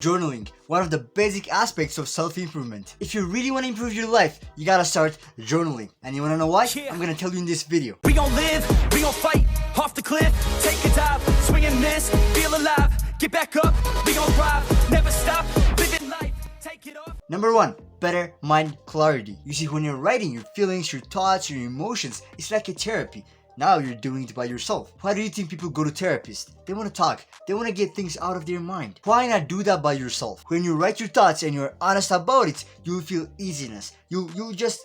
Journaling, one of the basic aspects of self-improvement. If you really want to improve your life, you gotta start journaling. And you wanna know why? I'm gonna tell you in this video. We gon' live, we gon' fight, off the cliff, take a dive, swing and miss, feel alive, get back up, we gon' thrive, never stop, living life, take it off. Number 1, better mind clarity. You see, when you're writing your feelings, your thoughts, your emotions, it's like a therapy. Now you're doing it by yourself. Why do you think people go to therapists? They want to talk. They want to get things out of their mind. Why not do that by yourself? When you write your thoughts and you're honest about it, you'll feel easiness. You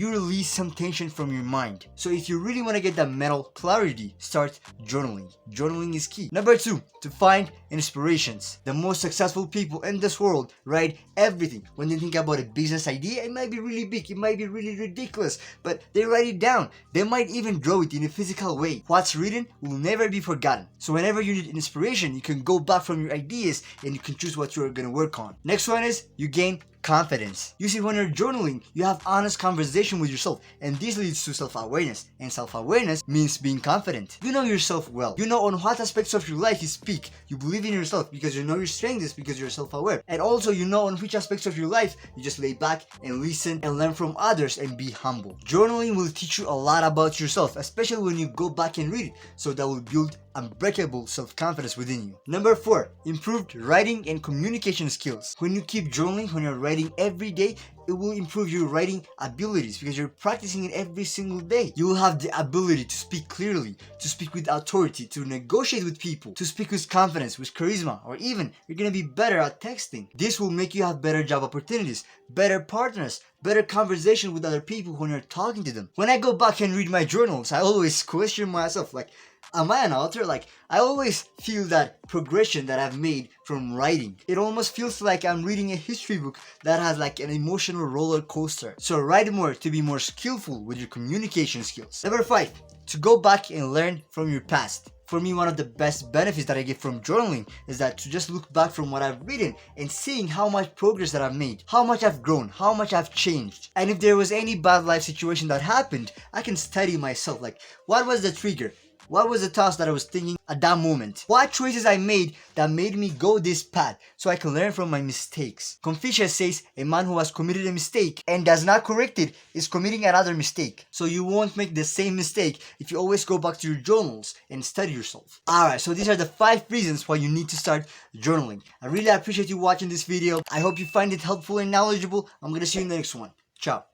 release some tension from your mind. So if you really want to get that mental clarity, start journaling. Journaling is key. Number 2, to find inspirations. The most successful people in this world write everything. When they think about a business idea, it might be really big, it might be really ridiculous, but they write it down. They might even draw it in a physical way. What's written will never be forgotten. So whenever you need inspiration, you can go back from your ideas and you can choose what you're gonna work on. Next one is you gain confidence. You see, when you're journaling, you have honest conversation with yourself, and this leads to self-awareness, and self-awareness means being confident. You know yourself well. You know on what aspects of your life you speak. You believe in yourself because you know your strengths, because you're self-aware. And also you know on which aspects of your life you just lay back and listen and learn from others and be humble. Journaling will teach you a lot about yourself, especially when you go back and read it, so that will build unbreakable self-confidence within you. Number 4, improved writing and communication skills. When you keep journaling, when you're writing every day, it will improve your writing abilities because you're practicing it every single day. You will have the ability to speak clearly, to speak with authority, to negotiate with people, to speak with confidence, with charisma, or even you're gonna be better at texting. This will make you have better job opportunities, better partners, better conversation with other people when you're talking to them. When I go back and read my journals, I always question myself, like, am I an author? Like, I always feel that progression that I've made from writing. It almost feels like I'm reading a history book that has like an emotional roller coaster. So write more to be more skillful with your communication skills. Number 5, to go back and learn from your past. For me, one of the best benefits that I get from journaling is that to just look back from what I've written and seeing how much progress that I've made, how much I've grown, how much I've changed. And if there was any bad life situation that happened, I can study myself, like what was the trigger? What was the task that I was thinking at that moment? What choices I made that made me go this path, so I can learn from my mistakes. Confucius says a man who has committed a mistake and does not correct it is committing another mistake. So you won't make the same mistake if you always go back to your journals and study yourself. Alright, so these are the 5 reasons why you need to start journaling. I really appreciate you watching this video. I hope you find it helpful and knowledgeable. I'm gonna see you in the next one. Ciao.